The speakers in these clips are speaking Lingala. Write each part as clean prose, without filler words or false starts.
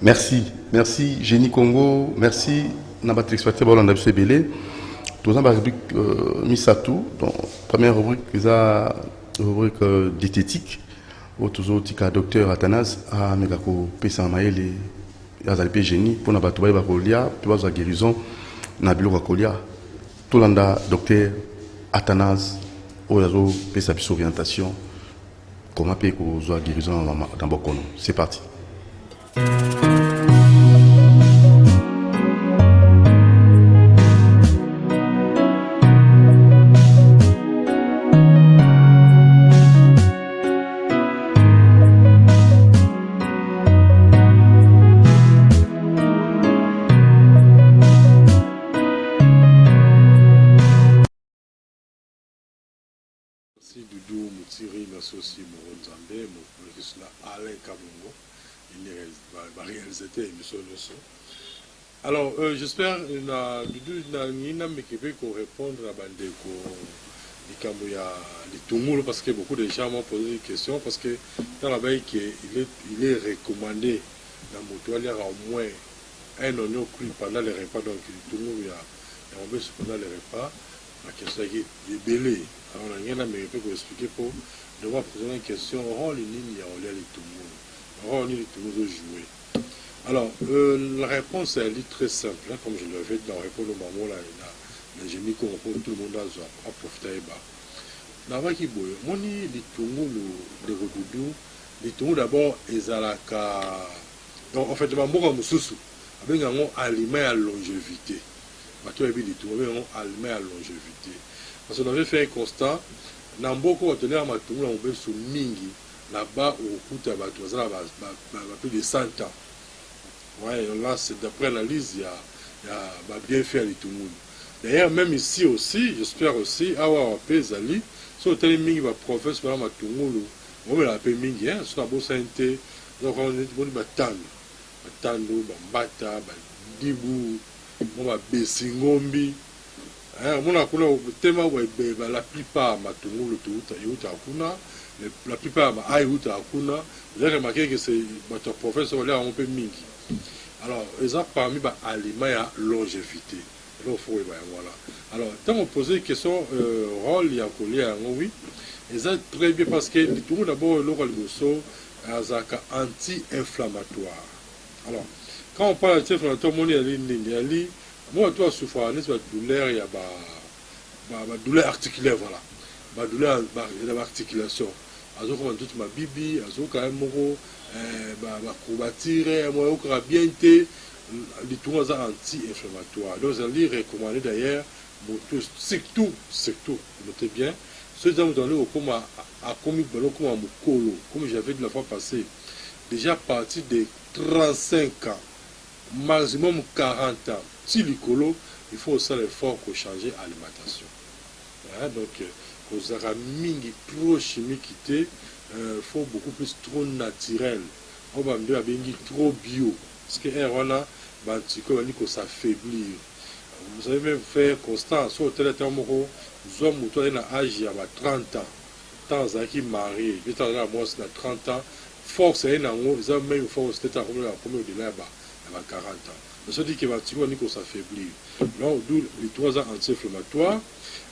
Merci, merci Génie Congo, merci Nabat Exploité Bolanda Belé. Tout ça, rubrique Misatou, donc première rubrique, c'est rubrique diététique. Au toujours tika docteur Athanas a megako pesa maele azalipe génie pour Nabat Touba Bakolia, tu vois sa guérison Nabilo Bakolia. Tout landa docteur Athanas Oyazo pesa orientation. Comment peut qu'on guérison dans Bokono. C'est parti. Doudou Moutiri, l'associé Moron Zambé, mon professeur Alain Kabongo, il est réalisateur émission leçon. Alors, j'espère que Doudou n'a pas qu'on répondre à Bandeko du Kamboya, du Tumul, parce que beaucoup de gens m'ont posé des questions, parce que dans la veille, il est recommandé dans mon toit, il y a au moins un oignon cuit pendant les repas, donc du Tumul, il y a un peu pendant les repas. La question est belée. Alors, on a rien à me expliquer pour devoir poser une question. On a tout le monde jouer. Alors, la réponse elle est très simple, hein, comme je l'avais dit dans la réponse au moment là, j'ai mis qu'on tout le monde a profité. Dans la qui boue, on dit les tourneaux de Rodoudou, les tourneaux d'abord, ils ont la. Donc, en fait, je vais me dire, avec un aliment à longévité. Bateau est bien tout, mais on allemand à longévité. Parce qu'on avait fait un constat, dans beaucoup de teneurs, on a sous Mingi, là-bas, au coûte à bateau, ça va plus de 100 ans. Ouais, là, c'est d'après l'analyse, il y a bien fait tout le monde. D'ailleurs, même ici aussi, j'espère aussi, avoir un peu Zali, si on tient Mingi, va professeur, tout le monde, on va l'appeler Mingi, hein, sur la bourse santé, donc on dit, Batando, Bata, Dibou, on va baisser Ngombi. La plupart la plupart vous avez remarqué que c'est votre professeur là un peu mingi. Alors, ils ont parmi les aliments à longévité. Voilà. Alors, quand on pose une question, rôle il y a oui, ils ont très bien parce que tout d'abord le anti-inflammatoire. Alors, quand on parle d'anti-inflammatoire, on dit moi, toi, souffrance, la douleur, il y a la douleur articulaire, voilà. La douleur de l'articulation. Alors, comme tout ma bibi, alors, quand même, ma courbature, moi, je bien été, les tours anti-inflammatoires. Donc, on dit recommander d'ailleurs, surtout, notez bien, ceux qui ont donné au coma, à comme j'avais dit la fois passée, déjà à partir de 35 ans, maximum 40 ans. Si l'icolo, il faut aussi l'effort pour changer l'alimentation. Hein, donc, aux aramingi trop chimique, il faut beaucoup plus trop naturel. On va me dire trop bio. Parce que on a s'affaiblir. Vous avez même fait constat, sur le téléphone, nous sommes à l'âge de 30 ans. Tant qu'ils mariés, ils sont à 30 ans. Force est en haut, ils ont même force, c'était à la première de là-bas, à 40 ans. Ça dit qu'éventuellement, on s'affaiblit. Donc, d'où les 3 ans anti-inflammatoires.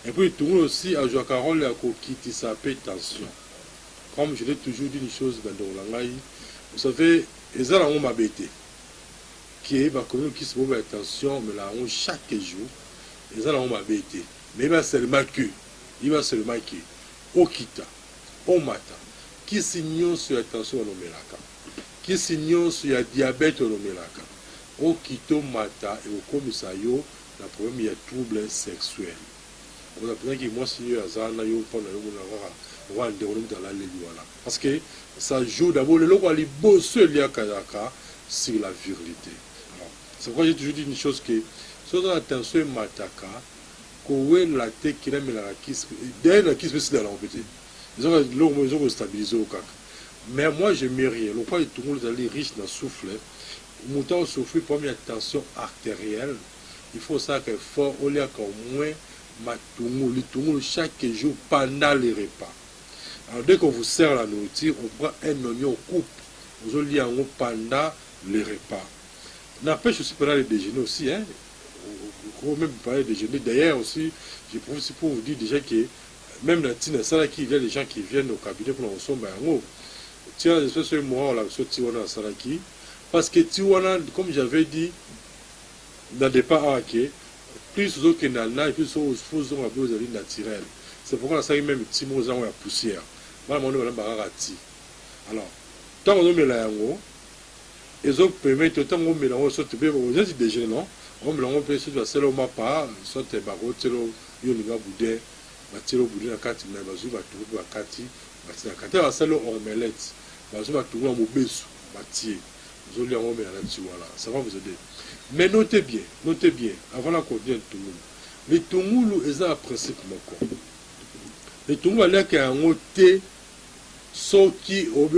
Et puis, tout le monde aussi a joué un rôle qui s'appelle tension. Comme je l'ai toujours dit une chose, vous savez, les gens ont m'abêté. Qui est qui se met attention, mais là, chaque jour, les gens ont m'abêté. Mais il va seulement que, au kita, au matin, qui signent sur l'attention au nomelaka, qui signent sur le diabète au nomelaka. Au kito mata et au komisayo, la problème il y a trouble sexuel. On a besoin que moi si yo azana yo pona yo na wa ndéroum dans la léluala. Parce que ça joue d'abord le logo ali bosse liya kayaka sur la virilité. C'est pourquoi j'ai toujours dit une chose que sur l'attention mataka kowe la te qui n'a mis la kiss derrière la kiss c'est là en fait. Ils ont stabilisé au cac. Mais moi je mets rien. Le quoi est tout le monde est riche dans souffle. Mouton souffre pour une tension artérielle, il faut ça que fort au lieu qu'au moins le chaque jour pendant les repas. Alors dès qu'on vous sert la nourriture, on prend un oignon, vous allez pendant les repas. N'empêche aussi pendant les déjeuners aussi, hein. On même parler de déjeuner. D'ailleurs aussi, je profite pour vous dire déjà que même dans Tina Salaki, il y a des gens qui viennent au cabinet pour nous recevoir. Tiens, espèce de moi, on l'a reçu Tiwana Salaki. Parce que Tiwana, comme j'avais dit, dans des pas hackés, plus aux autres que Nana, et plus aux faux hommes aux avis naturels. C'est pourquoi on a même Timo aux la poussière. Voilà, on a barati. Alors, tant qu'on met la yango, les autres permettent autant qu'on met la yango, soit bien, vous êtes déjà, non? On me l'a fait sur la selle au mapa, soit des barreaux, yolinga boudin, batilo boudin à kati, mais bazou va trouver à kati, batila kati, la selle au omelette, bazou va trouver un mobesu, batier, vous allez en mettre là-dessus, voilà, ça va vous aider. Mais notez bien, avant la conduite de tout le monde, les Tungoulou, ils ont un principe, mon corps. Les Tungoulou, il y a un côté, ceux qui ont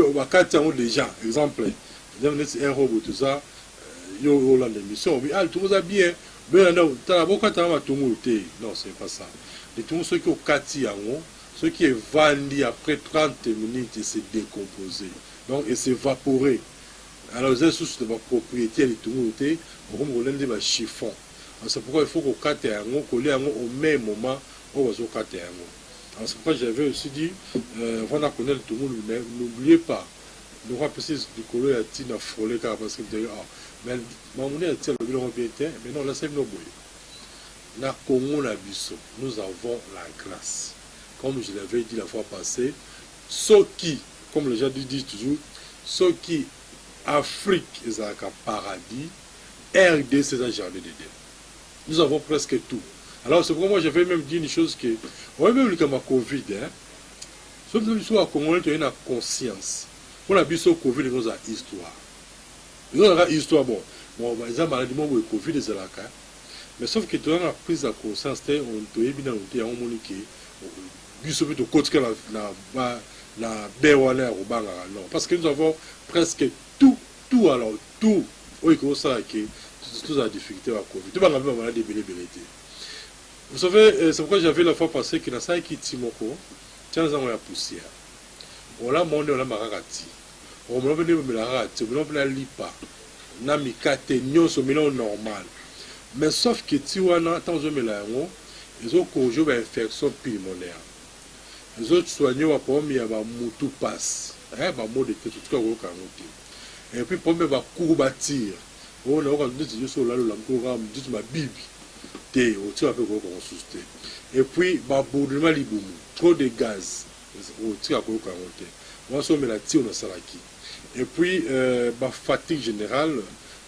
déjà, exemple, un robot, tout ça, yo la l'émission oui ah tout va bien mais non t'as beaucoup t'as ma tungu non c'est pas ça les tungu ceux qui ont kati yango ceux qui est vendu après 30 minutes et se décomposer donc et s'évaporer alors les sources de ma propriété les tungu on va relancer ma chiffon c'est pourquoi il faut qu'on kate yango coller yango au même moment on va se kate yango alors c'est pourquoi j'avais aussi dit voilà connaître le tungu n'oubliez pas nous rappelons du colo et à Tina Frolé car parce que mais mamouni a tiré le bilan bien mais non là c'est nos boy na Congo la biso nous avons la grâce comme je l'avais dit la fois passée ceux qui comme les gens disent toujours ceux qui Afrique est un paradis RD c'est un jardin de Dieu nous avons presque tout alors c'est pourquoi moi j'avais même dit une chose que on même le comme Covid hein sauf que nous sommes à Congo tu as une conscience pour la biso Covid nous a histoire. Ils ont une histoire bon. Bon, ils ont maladie le Covid des alaka. Mais sauf que tu as prise de conscience, on te dit bien on te dit que biso peut côté que la béwana au banga non parce que nous avons presque tout alors tout oui que ça que toute la difficulté à Covid. Tu vas avoir maladie belé. Vous savez c'est pourquoi j'avais la fois passée que dans ça qui Timoko tiens ça la poussière. On l'a monté on l'a maragati. On m'a venu me la rate, on m'a lipa. Na mi kate nyonso melo normal. Mais sauf que Tiwana tant je me la ngo, ils ont causé une infection pulmonaire. Les autres soignants va pour mi ba mutu passe. Ba mot de tête tout ko ka ngoti. Et puis pour me ba courbature. On a encore dit je sur là le programme dit ma bibi. Té o tu avec ko consulter. Et puis ba bournement libumu, trop de gaz. O tu a ko ka ngoti. Moi so me la ti on salaki. Et puis, fatigue générale,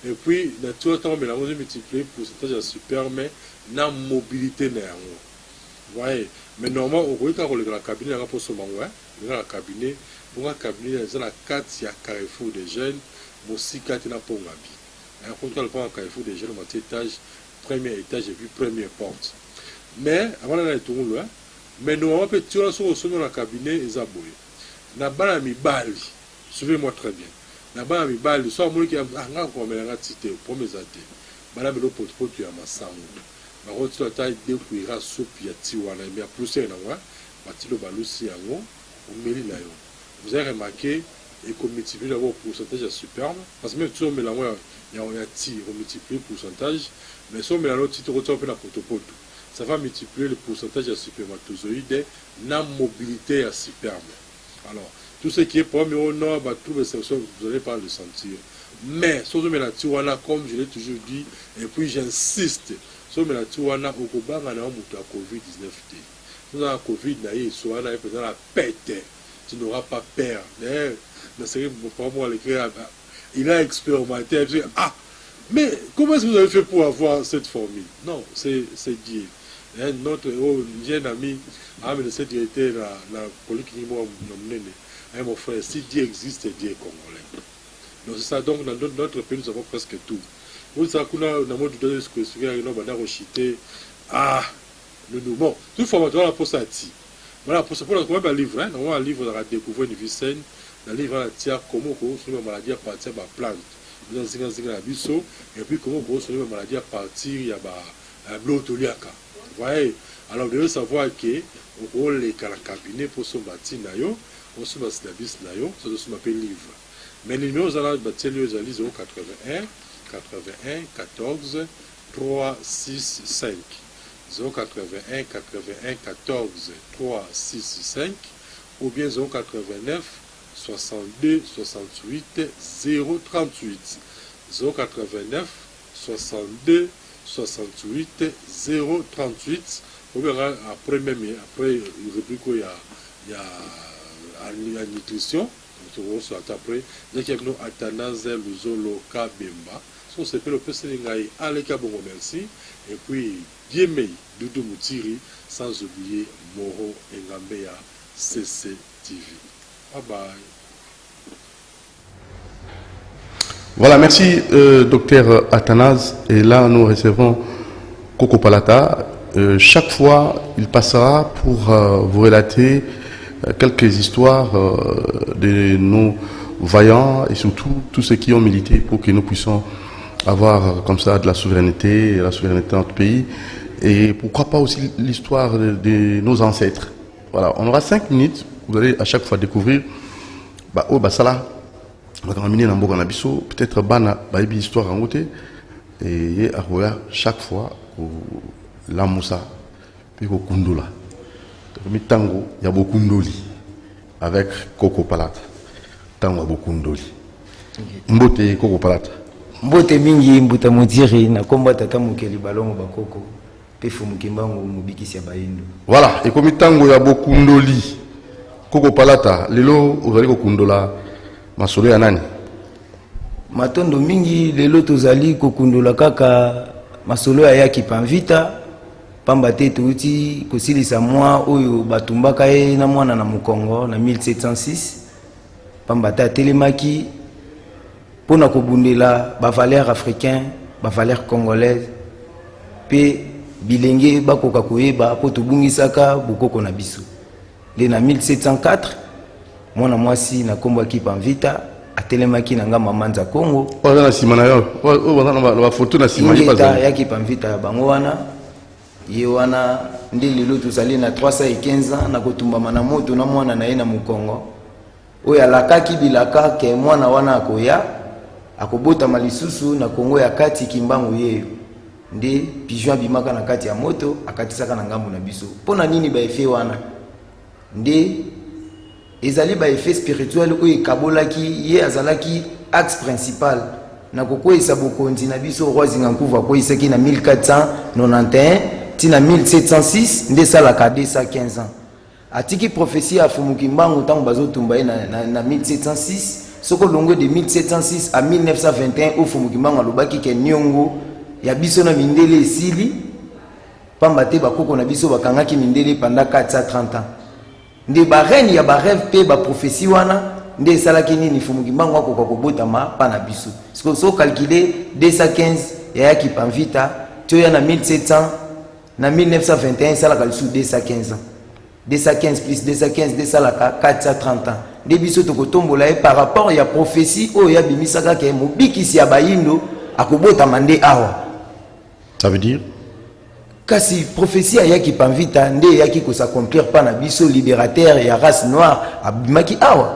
et puis, tout le temps, on a multiplié pour pourcentage super, mais la mobilité n'est pas. Vous voyez, mais normalement, on voit quand on est dans le cabinet, on a pour ce moment, dans le cabinet, pour un cabinet, il y a 4, il y a Carrefour des jeunes, mais aussi 4, il y a pour un habit. Quand on a un Carrefour des jeunes, on a étage, premier étage, et puis première porte. Mais, avant d'aller tout le monde, mais normalement, tu as sur le cabinet, ils ont boyé. Na bana mi bali. Suivez-moi très bien. Là-bas, il y a des gens qui ont été pour mes athées. Madame le porte-porte, tu as ma sang. Ma route sur la taille de Kuira, soupe, il y a Tiwana, il y a plus de gens, Matilo Balussi, au Méli Nayo. Vous avez remarqué, et qu'on multiplie le pourcentage superbe, parce que même si on met la moitié, il y a un tir, on multiplie le pourcentage, mais si on met l'autre titre, on fait la porte-porte. Ça va multiplier le pourcentage de supermatozoïdes, la mobilité à superbe. Alors, tout ce qui est premier au nord, tout les sections, vous allez pas le sentir. Mais, sur le Melatiwana, comme je l'ai toujours dit, et puis j'insiste, sur le Melatiwana, au Koba, on a un Covid-19. Nous avons un Covid, on a la pète. Tu n'auras pas peur. Il a expérimenté. Ah, mais comment est-ce que vous avez fait pour avoir cette formule? Non, c'est Dieu. Notre jeune ami, mais cette directeur, la politique, mon frère, si Dieu existe, Dieu est congolais. Donc c'est ça, donc dans notre pays, nous avons presque tout. Vous savez qu'on a un mot de donner ce que nous avons chité. Ah, nous, bon, tout formateur, on a pour ça. Voilà, pour ça, pour un livre, on a un livre, on a découvert une vie saine, un livre, on a tiré comment on se met maladie à partir de la plante. Nous avons dit la biso, et puis comment on se met maladie à partir, il y a l'otoliaka. Vous voyez, alors vous devez savoir que on est dans le cabinet pour son bâti, on se met la bis, ça doit se m'appeler livre. Mais les numéros là, Batelio Zali 081 81 14 3 6 5 081 81 14 3 6 5 ou bien 089 62 68 038 089 62 68 038 ou bien après même après rubrique il y a la nutrition après il y a Athanase Luzolo Kabemba son s'appelle le Pesselingaï Aleka Bongo merci et puis Diemei Doudou Moutiri sans oublier Moro Engambeya CCTV. Bye bye. Voilà, merci docteur Athanase. Et là, nous recevons Coco Palata. Chaque fois, il passera pour vous relater quelques histoires de nos vaillants et surtout tous ceux qui ont milité pour que nous puissions avoir comme ça de la souveraineté de notre pays. Et pourquoi pas aussi l'histoire de nos ancêtres. Voilà, on aura 5 minutes. Vous allez à chaque fois découvrir Basala. Peut-être Bana, Baïbi histoire en côté. Et chaque fois, la Moussa, puis au Kundula. Tango, il y a beaucoup d'oli avec Coco Palata. Tango, beaucoup d'oli. Mbote Coco Palata. Mbote mingi, mbuta mutiri, na komba tata mukeli balongo bakoko. Pefu mukimbango mubikisi ya baindu. Voilà, et comme Tango, il y a beaucoup d'oli. Coco Palata, lelo, vous allez au Kundula. Masolo ya nani? Matondo mingi lelo tozali kokundola kaka masolo ya yaki panvita pamba te tuuti kosilisa mwa oyo batumbaka ye na mwana na Mukongo na 1706 pamba te atelemaki pona kobundela ba valeur africain ba valeur congolaise pe bilenge bakoka koyeba po tobungisaka bokoko na biso le na 1704 mwana mwasi na kombo akipa mvita atelemaki na nga mamanza Kongo oza na sima na yo oza na foto na sima ingeta yakipa mvita ya bango wana ye wana nde lelo tozali na 315 ans na kotumbama na moto na mwana na ye na Mukongo oyo alakaki bilaka ke mwana wana akoya akobotama lisusu na Kongo ya kati kimbangu yeyo nde pigeon bimaka na kati ya moto akatisaka na ngambo na biso pona nini ba efe wana nde ezali ba effet spirituel oyo ekabolaki ye azalaki axe principal na kokweyisa bokonzi na biso roi Zingankuva akweyisaki na 1491 ti na 1706 nde esalaka 215 ans atiki prophétie ya Fumuki Mbangu ntango bazotumba ye na 1706 soko longo de 1706 à 1921 oyo Fumuki Mbangu alobaki ke niongo ya biso na mindele esili pamba te bakoko na biso bakangaki mindele pendant 430 ans nde ba reine ya ba rêve pe ba prophétie wana nde salaki nini Fumuki Mbangu akoka kobotama pa na biso so calculer 215 ya yaki panvita tio ya na 1700 na 1921 salaka lisu 215 ans 215 plus 215 de salaka 430 ans nde biso tokotombola par rapport ya prophétie oyo ya bimisaka ke mobikisi ya bayindo akobotama nde awa. Ça veut dire kasi prophétie ayaki panvita nde yaki ko s'accomplir pa na biso libérateur ya race noire abimaki awa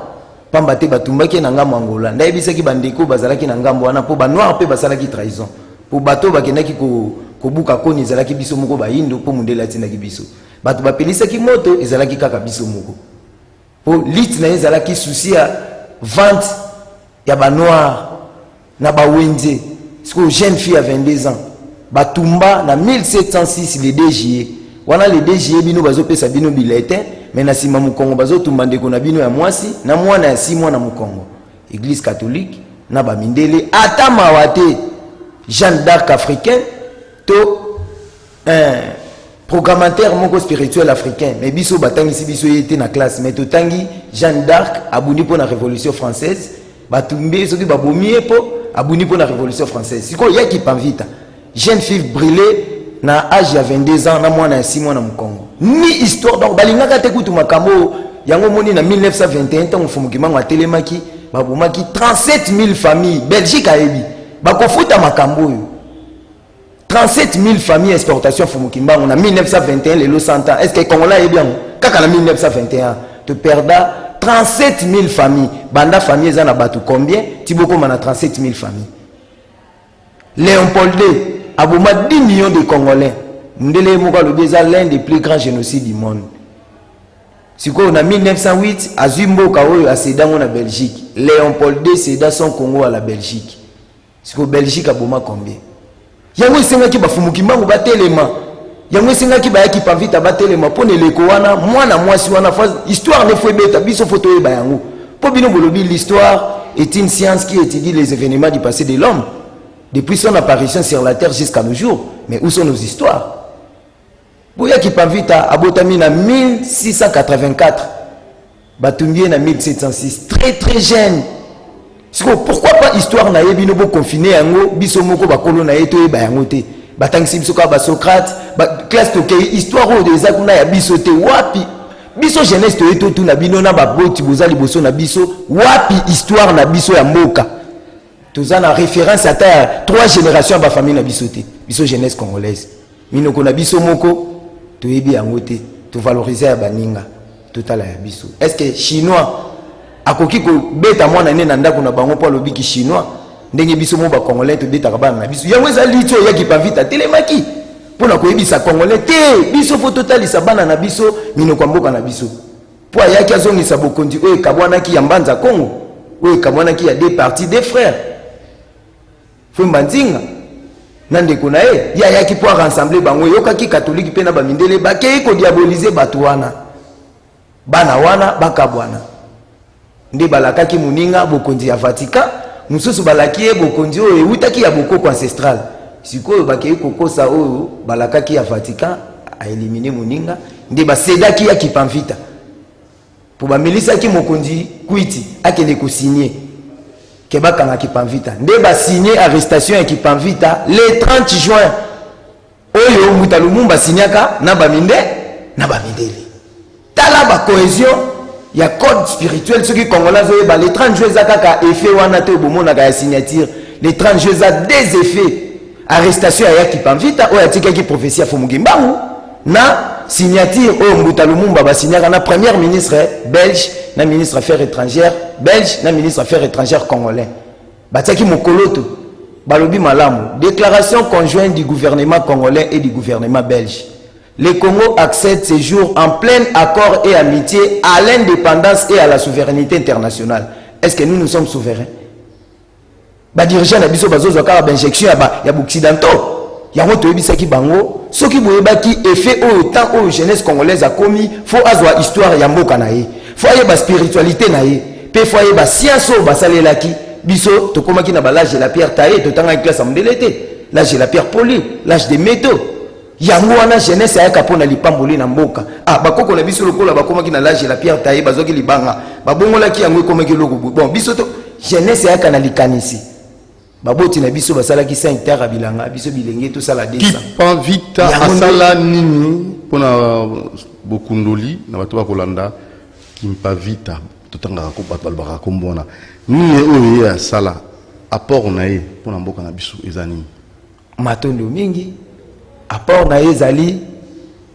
pamba te batumbaki na ngambo Angola ndayebisaki bandeko bazalaki na ngambo wana po ba noir pe basalaki trahison po bato bakendaki kobuka koni ezalaki biso moko bayindo po mundele atindaki biso bato bapelisaki moto ezalaki kaka biso moko po lit na ezalaki souci ya vente ya ba noir na ba wenze siko jeune fille à 22 ans batumba na 1706 le 2 juillet wana le 2 juillet bino bazopesa bino bilete mais na sima Mukongo bazotumba ndeko na bino ya mwasi na mwana ya 6 mois na Mukongo église catholique na ba mindele ata mawate Jeanne d'Arc africain to programmateur moko spirituel africain mais biso batangisi biso yete na classe mais to tangi Jeanne d'Arc abuni pour la révolution française batumbe soki babomie po abuni pour la révolution française siko yaki panvita jeune fille brûlée na âge ya 22 ans na mwana ya 6 mois na Mukongo ni histoire donc balingaka te kutu makambo yango moni na 1921 tant Fumuki Mbangu atelemaki babomaki 37 000 familles Belgique ayebi bakofuta makambo yo 37 000 familles exportation Fumuki Mbangu na 1921 lelo 100 ans est-ce que Congolais ayebi yango kaka na 1921 te perda 37 000 familles. Banda famille ça na batu combien? Tiboko mana 37 000 familles. Léopold II aboma 10 millions de Congolais. Ndele Moka Lobeza l'un des plus grands génocides du monde. Si on a 1908 Azumbo Kaoyo a cédé en Belgique. Léopold II céda son Congo à la Belgique. Si on Belgique a boma combien? Yango senga ki bafumuki mangu batelema. Yango senga ki ba ki pavita batelema pone leko wana mwana mwasi wana histoire ne faut beta biso photo e ba yango. Po bino bolobi l'histoire est une science qui étudie les événements du passé de l'homme depuis son apparition sur la terre jusqu'à nos jours. Mais où sont nos histoires? Boya ki pavita abotami na 1684. Batumbié na 1706. Très très jeune. Pourquoi pas histoire na yebi no bo confiner yango biso moko ba kolo na yeto ba yango te batangisi biso ka ba Socrate ba classe to ke histoire o des akuna ya biso te wapi biso jeunesse to yeto tu na bino na ba boti bozali boso na biso wapi histoire na biso ya mboka tozana référence ata 3 générations ba famille na biso te biso jeunesse congolaise minoko na biso moko to yebi yango te to valoriser ya baninga totala ya biso. Est-ce que chinois akoki ko beta mwana ne na ndako na bango po lobiki chinois ndenge biso mo ba congolais to beta kabana na biso yango eza lito ya ki pavita telemaki pona ko yebisa congolais te biso fo totalisa bana na biso mino kwa mboka na biso po ya ki azongisa bokondi oyo kabwana ki ya mbanza Congo oyo kabwana ki ya deux parties des frères fo mbanzinga nande ko na ya ki po rassembler bango yoka ki catholique pe na ba mindele ba ke ko diaboliser batuana bana wana bakabwana nde balakaki muninga bokonzi ya Vatican mususu balaki bokonzi oyo ewutaki ya bokoko ancestral sikoyo bakei kokosa oyo balakaki ya Vatican a éliminer muninga nde basedaki ya Kipamvita po bamelisaki mokonzi kwiti akende ko signer ke bakanga Kipamvita nde ba signer arrestation ya Kipamvita le 30 juin oyo Muta Lumumba signaka na bamindele tala ba cohésion. Il y a code spirituel ceux qui congolais les 30 jours kaka effet wana te bomona ka signature les 30 jours des effets arrestation ya Kipamvita o yatika ki prophétie fo mugimbangu na signature o Muta Lumumba ba signaka na premier ministre belge na ministre affaires étrangères belge na ministre affaires étrangères congolais bataki mokoloto balobi malamu déclaration conjointe du gouvernement congolais et du gouvernement belge. Le Congo accède ces jours en plein accord et amitié à l'indépendance et à la souveraineté internationale. Est-ce que nous sommes souverains? Ba dirigeant na biso bazozo ka ba injection ya occidentaux. Yango to yebisa ki bango, soki boyeba ki effet au temps au jeunesse congolaise a commis, faut azwa histoire ya mboka na ye. Faut yeba spiritualité na ye. Pe faut yeba science o basalelaki. Biso to komaki na ba l'âge de la pierre taillée, to tanga classe amdelete. L'âge de la pierre polie, l'âge des métaux. Yango wana jeunesse ayaka pona lipamboli na mboka bakoko na biso lokola bakomaki na l'âge la pierre taillée bazoki libanga babongolaki yango ekomaki loko bon biso to jeunesse ayaka na likanisi baboti na biso basalaki 5 terre bilanga biso bilenge to sala desa Kipamvita asala nini pona bokundoli na bato bakolanda Kipamvita totanga ko bato balbaka kombona nini oyo ya sala apport na ye pona mboka na biso ezani matondo mingi apport na ezali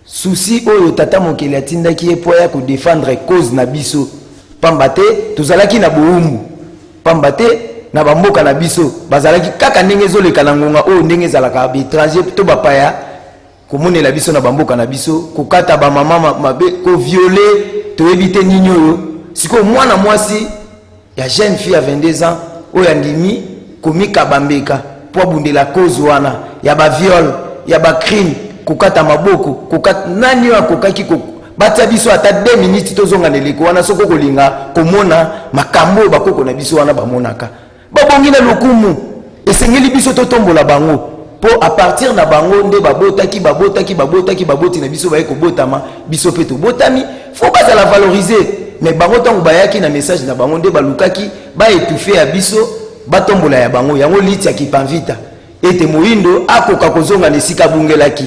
souci oyo tata mokeli atindaki ye po ya ko défendre cause na biso pambate tozalaki na boumbu pambate na bamboka na biso bazalaki kaka ndenge ezoleka na ngonga oyo ndenge ezalaka étranger to bapaya komonela biso na bamboka na biso kokata ba mama mabe ko violer to éviter nini oyo siko mwana mwasi ya jeune fille à 22 ans oyo andimi komika bambeka po abundela cause wana ya ba viol ya ba crime kokata maboko kokata nani wa kokaki batia biso ata 2 minutes tozonga neleko wana soko kolinga komona makambo bakoko na biso wana bamonaka babongi na lokumu esengeli biso totombola bango po a partir na bango nde baboti na biso baye kobotama biso pe tobotami faut pas la valoriser mais bango tango bayaki na message na bango nde balukaki ba étouffer ya biso batombola ya bango yango liti ya Kipamvita ete moindo akoka kozonga nesika bungelaki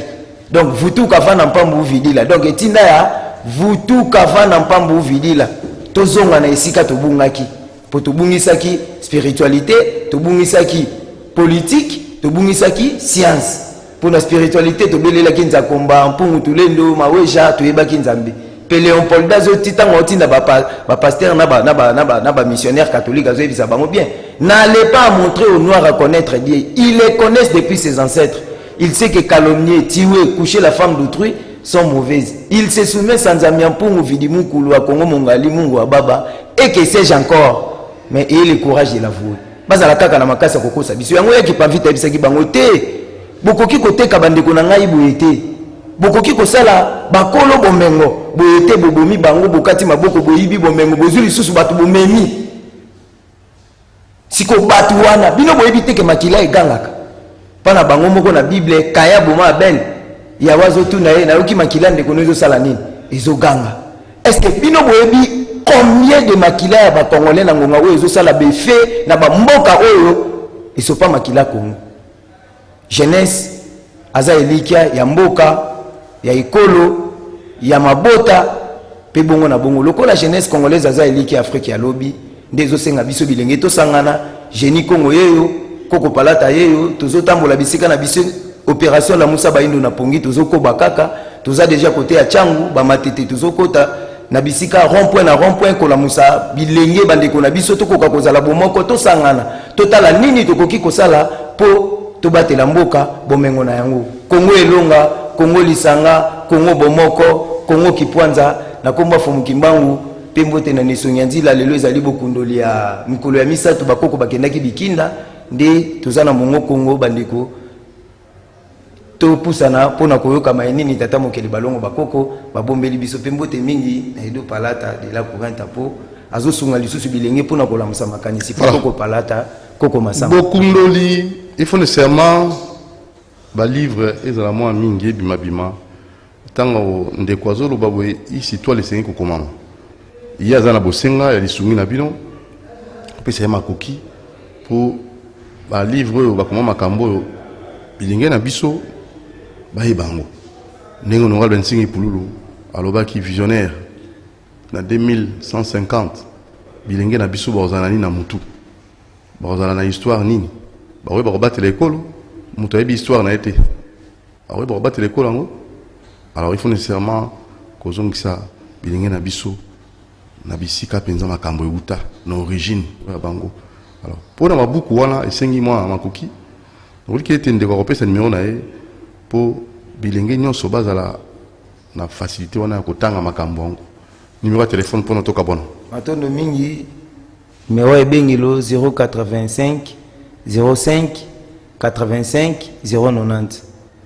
donc vutuka vana mpambu vidila donc etinda ya vutuka vana mpambu vidila tozonga na esika tobungaki po tobungisaki spiritualité tobungisaki politique tobungisaki science pour la spiritualité tobelelaki nzakomba mpungu tulendo maweja toyebaki nzambe Léopold zo titan otinda ba pasteur na ba missionnaire catholique azo ebisa bango bien. N'allez pas montrer aux noirs à connaître Dieu. Ils les connaissent depuis ses ancêtres. Il sait que calomnier, tuer, coucher la femme d'autrui sont mauvaises. Il se soumet sans amiampungu vidimu kulwa Congo mongali mungu wa baba et que sais-je encore. Mais ayez le courage de l'avouer. Bazala kaka na makasa kokosa biso yango yaki pa vite ebisa ki bango te. Bokoki koteka bandeko na ngai boye te. Bokoki kosala bakolo bomengo boye te bobomi bango bokati maboko boyibi bomengo bozuli susu batu bomemi. Siko batu wana bino boyebi te ke makila egangaka. Pana bango moko na Bible kaya boma Abel ya wazo tu na ye na yoki makila ndeko nozo sala nini ezo ganga. Est-ce que bino boyebi combien de makila ya ba Congolais na ngonga oyo ezo sala befe na ba mboka oyo eso pa makila Congo. Jeunesse aza elikia ya mboka ya ikolo ya mabota pe bongo na bongo lokola jeunesse congolaise aza elikia Afrique ya lobi ndezo senga biso bilenge to sangana Génie Congo yeyo koko palata yeyo tozo tambola bisika na biso opération la Musa Baindo na pongi tozo ko bakaka toza déjà côté ya Changu ba matete tozo kota na bisika rond-point ko la Musa bilenge bandeko na biso to koka kozala bomoko to sangana totala nini tokoki kosala po to batela mboka bomengo na yango Congo elonga Congo lisanga Congo bomoko Congo kipwanza na komba fomu kimbangu pembote na nisonyanzila lelo ezali bokundoli ya mikolo ya misatu bakoko bakendaki bikinda nde tozana mongo Congo bandeko to pusana pona koyoka mainini tata mokeli balongo bakoko babombeli biso pembote mingi na edo palata de la courante po azo sunga lisusu bilenge pona kolamusa makanisi koko palata koko masamba bokundoli il faut nécessairement ba livre ezala mo mingi bimabima tango ndeko azolo babwe ici toi les sengi kokomama il y a zana bosenga ya lisungi na bino pesa ya makoki pour ba livre ba komama makambo bilenge na biso ba yebango ndenge no ngal 25 pululu alobaki visionnaire na 2150 bilenge na biso ba ozana ni na mutu ba ozana na histoire nini ba we ba battre l'école mutu ayebi histoire na été ba we ba battre l'école ngo. Alors il faut nécessairement kozongisa bilenge na biso na bisika penza makambo euta na origine ya bango. Alors pour na mabuku wana esengi mwa makoki oliki ete ndeko kopesa numéro na ye po bilenge nyonso bazala na facilité wana ya kotanga makambo yango. Numéro ya téléphone pour notoka bona matondo mingi numéro ebengilo 085 05 85 090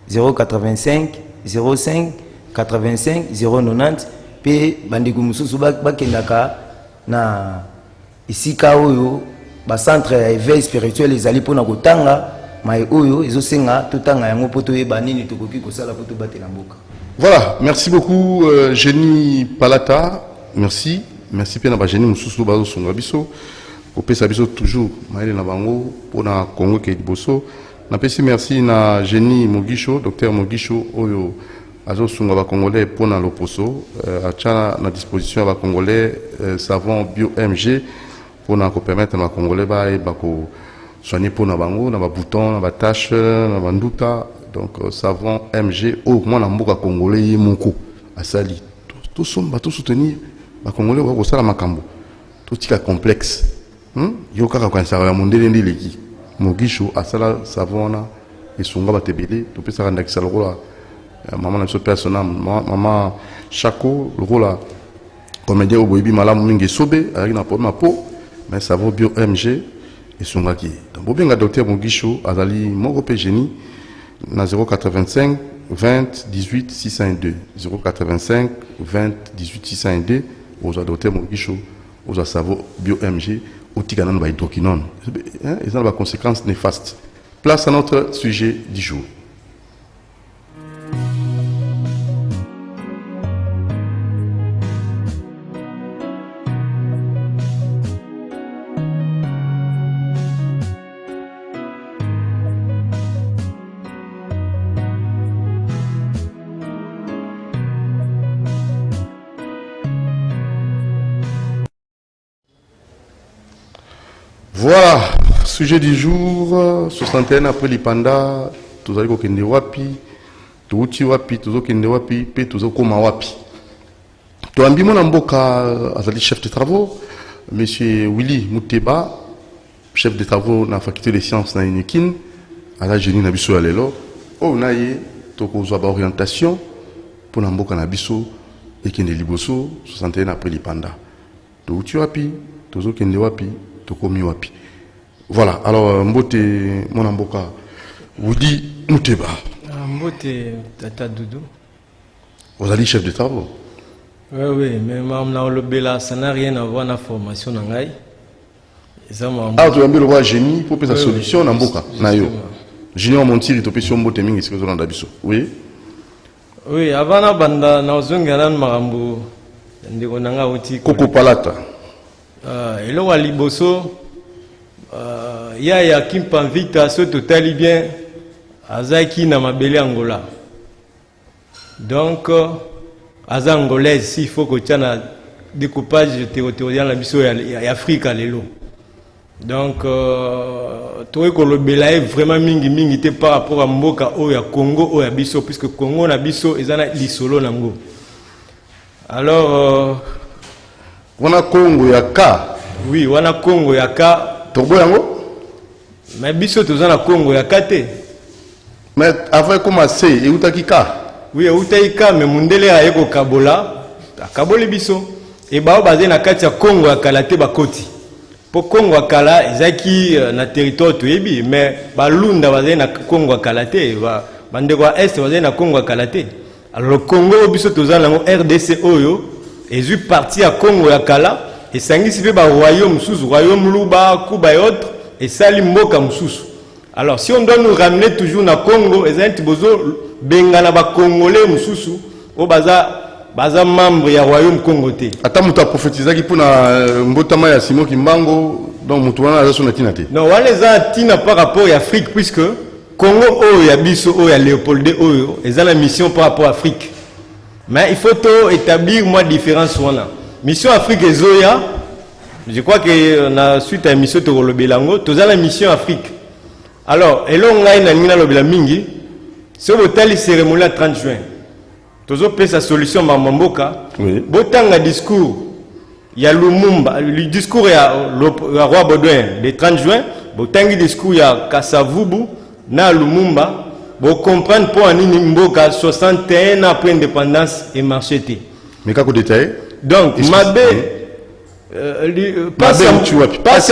085 05 85 090 pe bandeko mususu bakendaka na isika oyo ba centre ya éveil spirituel ezali pona kotanga mai oyo ezosenga totanga yango poto yeba nini tokoki kosala poto batela mboka. Voilà, merci beaucoup Génie Palata, merci pena ba Génie mususu bazo sunga biso kopesa biso toujours maile na bango pona Congo ke liboso. Na pesi merci na Génie Mogisho, docteur Mogisho oyo azo sunga ba Congolais pona loposo acha na disposition ba Congolais savon bio MG pona ko permettre na Congolais ba ko soigner pona bango na ba bouton na ba tache na ba nduta. Donc savon MG au moins na mboka Congolais yemoko asali to somba to soutenir ba Congolais ko sala makambo to tika complexe yo kaka kwa sala ya mondele ndileki Mogisho asala savona esunga batebele to pesa randa kisala rola maman na so personnel maman Chako rola comédien au boyebi malamu mingi sobe avec na po mais savon bio MG esunga ki donc bobenga docteur Mogisho azali moko pe Génie na 085 20 18 602 085 20 18 602 aux docteur Mogisho aux savon bio MG au Tiganan by hydroquinone. Ils ont des conséquences néfastes. Place à notre sujet du jour. Voilà, sujet du jour, 61 après l'Ipanda, tous allez kende wapi, tuuti wapi, tuzo kende wapi, pe tuzo koma wapi. To ambi mon amboka azali chef de travaux, monsieur Willy Mouteba, chef de travaux dans la faculté des sciences na Inekin, à la génie na biso alelo. Oh naye to ko zo ba orientation pour namboka na biso et kende liboso 61 après l'ipanda. To uti wapi, to zo kende wapi, to komi wapi. Voilà, alors mbote mon amboka Willy Mouteba. Mbote Tata Doudou. Vous allez chef de travaux. Oui, mais ça n'a rien à voir avec la formation. Ah, tu as mis le roi génie pour faire sa solution dans Boka. Junior Montir, il te fait sur Mbote Ming, est-ce que vous avez dit? Oui. Oui, avant la bande, nous avons Marambo. Coco Palata. Et là, à Liboso, il y a Kim Panvita, ce total bien, Azaki Namabele Angola. Donc, Aza angolaise, s'il faut que tu aies un découpage territorial en Afrique à l'élo. Donc, tu vois que le Bela est vraiment mingi par rapport à Mboka ou à Congo ou à Bisso, puisque Congo na Bisso ils ont l'isolo nango. Alors, wana Congo ya ka. Oui, wana Congo ya ka. Tobo yango? Mais Bisso tu as Congo ya kate. Mais avant commencer, et où t'as qui ka? Oui, Utaika, mais Mundele a eko Kabola, a Kaboli biso. Et bah, basé na katia Congo à Kalate Bakoti. Pour Congo à Kala, Zaki na territoire tuebi, mais Balunda basé na Congo à Kalate, Bandegwa Est basé na Congo à Kalate. Alors le Congo, biso tozan lango RDC Oyo, et eu parti à Congo à Kala, et sangi sipe ba royaume sous royaume Luba, Kuba et autres, et Salimboka Moussous. Alors si on doit nous ramener toujours na Congo, et zan tibozo bengana ba congolais mususu o baza membre ya royaume congoté. Ata mutu a prophétisé qui pour na mbotama ya Simon Kimbango donc mutu wana aza sona tinate. Non, wale za tina par rapport à Afrique puisque Congo o ya biso o ya Léopold o eza la mission par rapport à Afrique. Mais il faut établir moi différence wana. Mission Afrique ezoya, je crois que na suite à mission to lobelango, to za la mission Afrique. Alors, elonga ina ngina lobela mingi. Si vous avez une cérémonie le 30 juin, vous avez sa solution à Mamboka. Vous avez un discours, il y a Lumumba, le discours le roi Baudouin le 30 juin, vous avez un discours, il y a Kassavubu, na Lumumba, vous comprenez pour un Mboka 61 ans après l'indépendance et marcheté. Mais qu'est-ce que vous détaillez? Donc, Mabé, pas à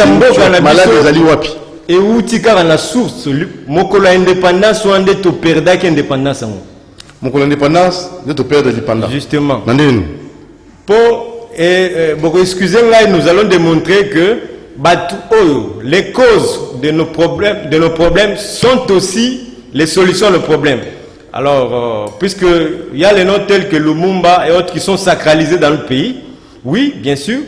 Mboka, malade des Ali Wapi. Et où tu as la source, mon indépendance ou un de tes perdants indépendance. Mon indépendance, de te perdre l'indépendance. Justement. Pour excusez-moi, nous allons démontrer que les causes de nos problèmes sont aussi les solutions aux problèmes. Alors, puisqu'il y a les noms tels que Lumumba et autres qui sont sacralisés dans le pays, oui, bien sûr,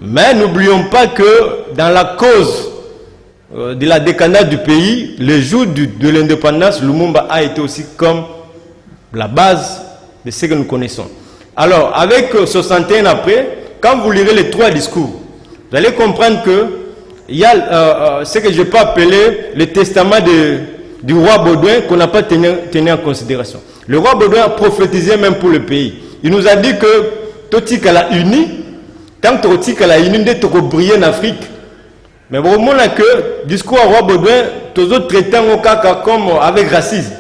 mais n'oublions pas que dans la cause de la décadence du pays, le jour de l'indépendance, Lumumba a été aussi comme la base de ce que nous connaissons. Alors, avec 61 après, quand vous lirez les trois discours, vous allez comprendre que il y a ce que je peux appeler le testament du roi Baudouin qu'on n'a pas tenu en considération. Le roi Baudouin a prophétisé même pour le pays. Il nous a dit que Totika l'a uni, tant que Totika l'a uni, de briller en Afrique. Mais au moment que le discours à roi Baudouin, tous autres traitant au cas comme avec racisme.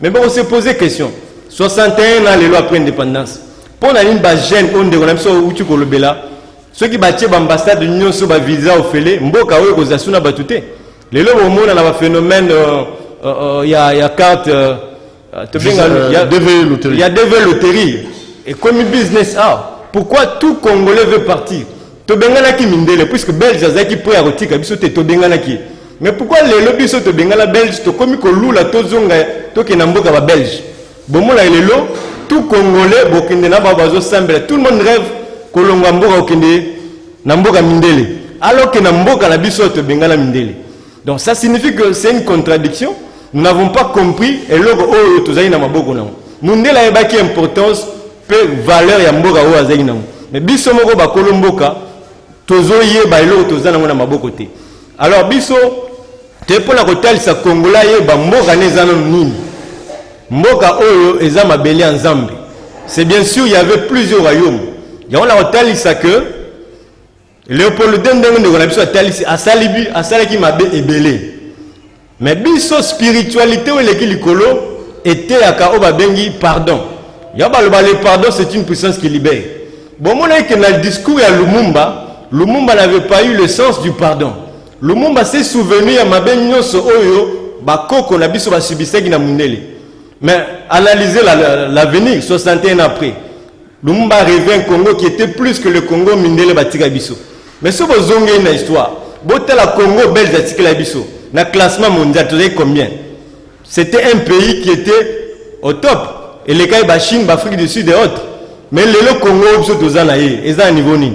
Mais bon, on s'est posé question. 61 ans, les lois après l'indépendance. Pour la ligne jeune, on dit que le Bela, ceux qui battent l'ambassade de l'Union sur le visa au Félé, Mboka ou Kozasuna Batouté. Les lois au monde, on a un phénomène, il y a carte, il y a des loteries. Et comme business, pourquoi tout Congolais veut partir? Tobengana ki mindele puisque Belge azaki pour erotika biso te tobengana ki. Mais pourquoi les lobbies sont tobengana Belge to komi ko lula to zonga to ke na mboka ba Belge. Bomona lelo tout Congolais bokende na babazo sambela tout le monde rêve ko longa mboka okende na mboka mindele alors que na mboka na biso tobengana mindele. Donc ça signifie que c'est une contradiction. Nous n'avons pas compris et logo o tozali na maboko na. Mundela ebaki importance pe valeur ya mboka o azali na. Mais biso moko ba kolomboka tozoye ba elo tozana na maboko te. Alors biso te pour la kotal sa kongola ye ba mboka nezana nini. Mboka oyo eza mabeli en Zambie. C'est bien sûr il y avait plusieurs royaumes. ya on a otalisa que Léopold Ndenge ndeko na biso atalisi asalaki mabe ebele. Mais biso spiritualité ou eleki likolo était aka o babengi pardon. Ya baloba le pardon c'est une puissance qui libère. Bon mon que dans le discours ya Lumumba n'avait pas eu le sens du pardon. Lumumba s'est souvenu ya mabe nyonso oyo bakoko na biso basubisaki na mundele. Mais analysez l'avenir 61 après. Lumumba rêvait un Congo qui était plus que le Congo mindele batika biso. Mais si vous avez une histoire, la Congo belge batika biso. Dans le classement mondial, tu sais combien? C'était un pays qui était au top. Et les cas de Chine, l'Afrique du Sud et autres. Mais le Congo, ils sont à un niveau ni.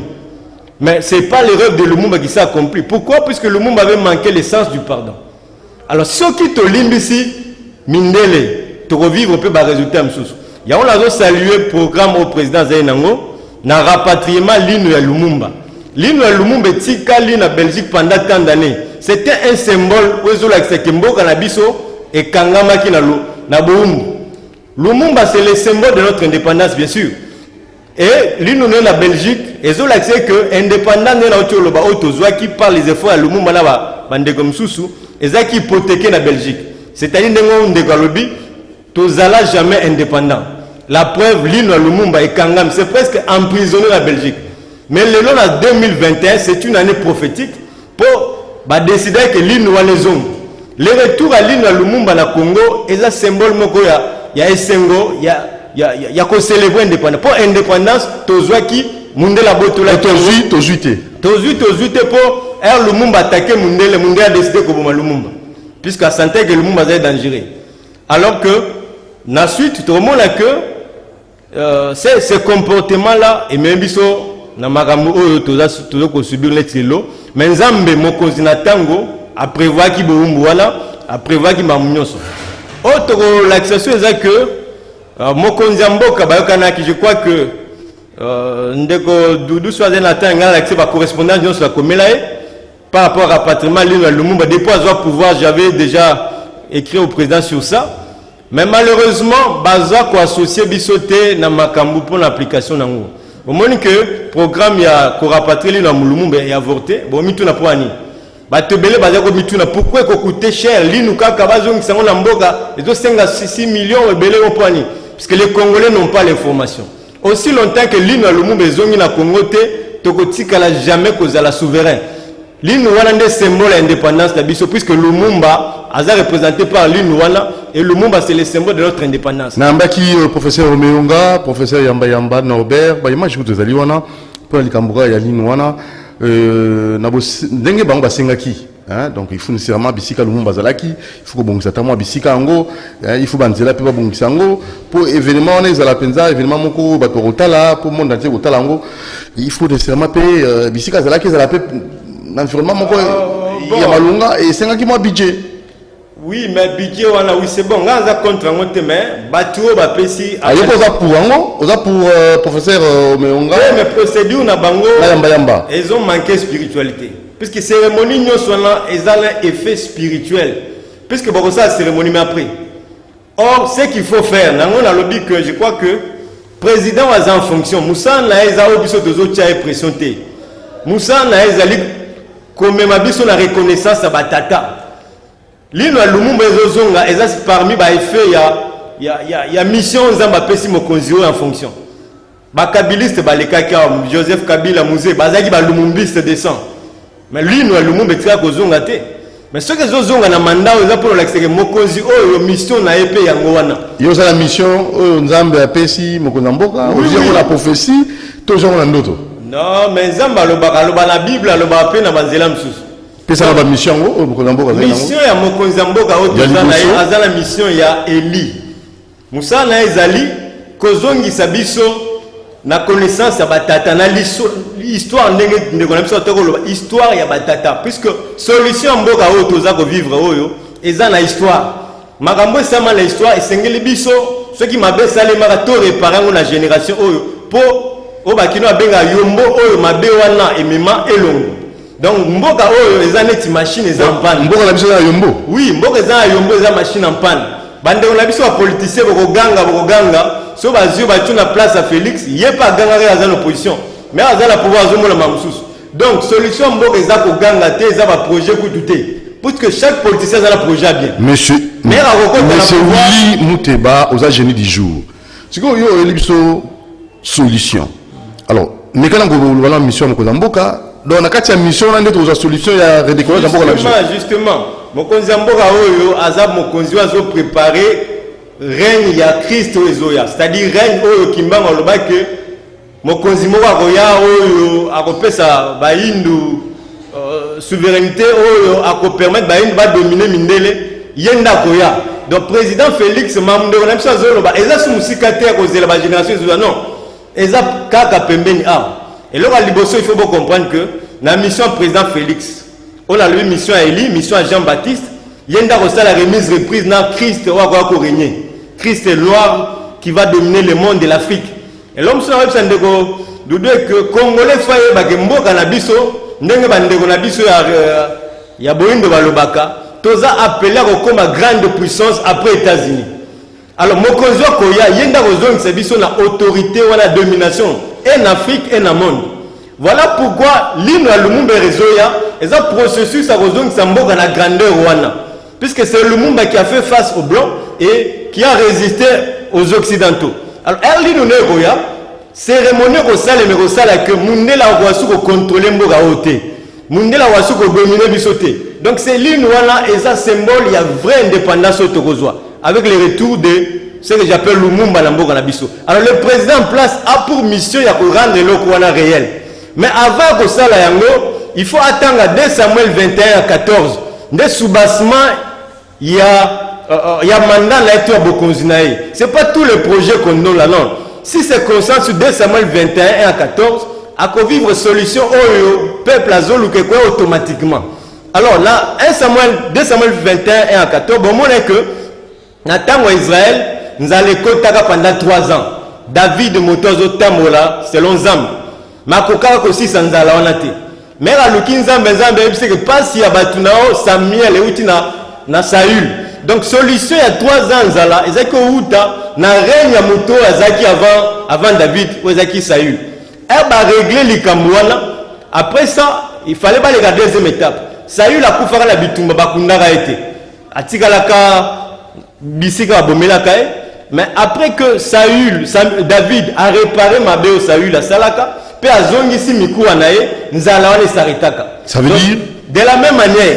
Mais ce n'est pas l'erreur de Lumumba qui s'est accompli. Pourquoi? Puisque Lumumba avait manqué l'essence du pardon. Alors, ceux qui te limbent ici, mindele, te revivre peut pas résulter à Msous. Il y a un salué le programme au président Zainango, na rapatriement l'île de Lumumba. L'île de Lumumba est l'île en Belgique pendant tant d'années. C'était un symbole où ils ont Mboka na biso et Kangamaki na Boumbu. Lumumba c'est le symbole de notre indépendance bien sûr. Et l'île de la Belgique, ils ont accès que l'indépendance de la qui par les efforts à Lumumba na bande comme Soussou, ils ont hypothéqué la Belgique. C'est-à-dire que Tozala jamais indépendant. La preuve, l'île de Lumumba et Kangam, c'est presque emprisonné la Belgique. Mais le long en 2021, c'est une année prophétique pour décider que l'île de Lumumba. Le retour à l'île de Lumumba na Congo est un symbole il y a Essengo, il y a qu'on célèbre l'indépendance. Pour l'indépendance, Tozwaki, Mundela Botola. Tozuite pour Lumumba attaquer Mundela, Mundela a décidé que Lumumba. Puisqu'à sentait que Lumumba est dangereux. Alors que, la suite, tout le monde a que ces comportements-là, et même si na makambo oyo toza ko subir les tilo mais nzambe mokonzi na tango a prévoir ki boumbu wana a prévoir ki mamunyoso autre l'accession est que mokonzi mboka bayokana ki je crois que ndeko Doudou soit na tanga l'accès ba correspondance nyonso la komela par rapport à rapatriement l'île de Lumumba depuis avoir pouvoir j'avais déjà écrit au président sur ça mais malheureusement baza ko associer bisoté na makambo pour l'application nango. Au moment que le programme ya ko rapatrier l'île de Lumumba est avorté, bon mitu na poani. Ba tebele baza ko mitu na pourquoi ko coûter cher l'île kaka bazongi sango na mboka les 6 millions ebele au poani parce que les Congolais n'ont pas l'information. Aussi longtemps que l'île de Lumumba zongi na Congo te tokotika la jamais cause la souverain. L'île wana ndé symbole d'indépendance de biso puisque Lumumba a représenté par l'île wana et Lumumba c'est le symbole de notre indépendance. Nambaki professeur Omeonga, professeur Yamba Norbert, ba image que tozali wana pour likambuka ya l'île wana na ndenge bango basengaki. Donc il faut nécessairement bisika Lumumba zalaki, il faut que bongisa tamwa bisika ngo, il faut banzela pe ba bongisa ngo pour événement on ezala penza événement moko bato rotala pour monde entier rotala ngo, il faut nécessairement pe bisika zalaki zala pe l'environnement moko ya malunga et sengaki mo budget. Oui, mais budget wana oui c'est bon, ngaza contre ngo te mais batuo ba pesi ayo poza pour ngo, oza pour professeur Omeonga. Mais procédure na bango yamba. Ils ont manqué spiritualité. Puisque cérémonie nous sont là, ils ont un effet spirituel. Puisque bon ça cérémonie mais après. Or ce qu'il faut faire, nango na lobby que je crois que président was en fonction. Moussa na ezao biso tozo tia pression te. Moussa na ezali comme ma biso la reconnaissance à batata. Lino Lumumba ezozonga ezas parmi ba effet ya mission nzamba pesi mokonzi en fonction. Ba kabiliste ba lekaka Joseph Kabila Mouze bazaki ba lumumbiste descend. Mais lui nous Lumumba tika kozonga te. Mais ce que zozonga na mandat oza pour l'accès mokonzi oyo mission na epé yango wana. Yo za la mission oyo nzambe apesi mokonzi mboka, ozo la prophétie, toujours na ndoto. Non, mais nzamba loba na Bible loba pe na banzela msusu. Pesa na mission ngo mokonzi mboka za mission ya mokonzi mboka oyo tozana azala mission ya Eli. Musa na ezali kozongisa biso na connaissance ya batata na l'histoire ndenge na biso tokoloba histoire ya batata puisque solution mboka oyo toza ko vivre oyo eza na histoire makambo esama na histoire esengeli biso ceux qui mabe sale maka to réparer ngo na génération oyo po obakino abenga yombo oyo mabe wana emema elongo donc mboka oyo eza neti machine eza en panne mboka na biso ya yombo oui mboka eza yombo eza machine en panne bande on a biso ba politicien bokoganga so bazio batu na place à Félix yé pas ganga à l'opposition mais à la pouvoir zo la mamsusu donc solution mboka eza ko ganga te eza ba projet ku douter pour que chaque politicien a un projet bien monsieur Willy Mouteba aux génie du jour c'est que yo elibiso solution alors mais quand on va mission mo mboka donc na kati ya mission on a des solutions ya redécorer mboka la justement mokonzi mboka oyo azab mokonzi wazo préparer règne ya Christ ozoya c'est-à-dire règne oyo kimbanga loba que mokonzi mboka koya oyo akopesa ba hindu souveraineté oyo ako permettre ba hindu ba dominer mindele yenda koya donc président Félix Mamde on a mis ça zoloba eza sumusika te ko zela ba génération zo non eza kaka pembeni et là à liboso il faut bien comprendre que la mission président Félix on a lui mission à Élie mission à Jean-Baptiste yenda ko la remise reprise na Christ wa ko régner Christ est noir qui va dominer le monde de l'Afrique et l'homme sur web sandeko doudou que congolais faye ba mboka na biso ndenge bandeko na biso ya boindo balobaka toza appelé comme grande puissance après États-Unis alors mokonzi koya yenda kozongisa biso na autorité ou la domination en Afrique et dans le monde voilà pourquoi l'hymne à Lumumba Rezoya est un processus à kozongisa mboka na grandeur wana puisque c'est Lumumba qui a fait face aux blancs et qui a résisté aux occidentaux alors l'hymne Rezoya cérémonie ko sala mais ko sala que mundela wasu ko contrôler mboka oté mundela wasu ko dominer bisoté donc c'est l'hymne wana est un symbole il y a vraie indépendance autokozwa avec le retour de ce que j'appelle Lumumba na mboka na biso alors le président en place a pour mission ya ko rendre le wana réel mais avant ko sala yango il faut attendre 2 Samuel 21:14 de soubassement il y a mandat la eto bokonzi nae c'est pas tout le projet qu'on donne là non si c'est constant sur 2 Samuel 21:14 à ko vivre solution au peuple azolu que quoi automatiquement alors là 2 Samuel 21:14 bon mon est que Natango Israël nous allons kotaka pendant 3 ans David motozo tamola selon Zam makoka ko 600 nzala onate mais à lukinza mbezambe c'est que pas si abatunao Samuel et utina na Saül donc solution il y a 3 ans nzala ezaki outa na règne ya moto azaki avant David ou ezaki Saül et ba régler likamwana après ça il fallait pas regarder deuxième étape Saül a kufaka na bitumba bakundaka été atikalaka bisika bomelaka mais après que David a réparé ma béo Saül à Salaka pe azongisi mikuwa nae nzala wana saritaka ça veut dire de la même manière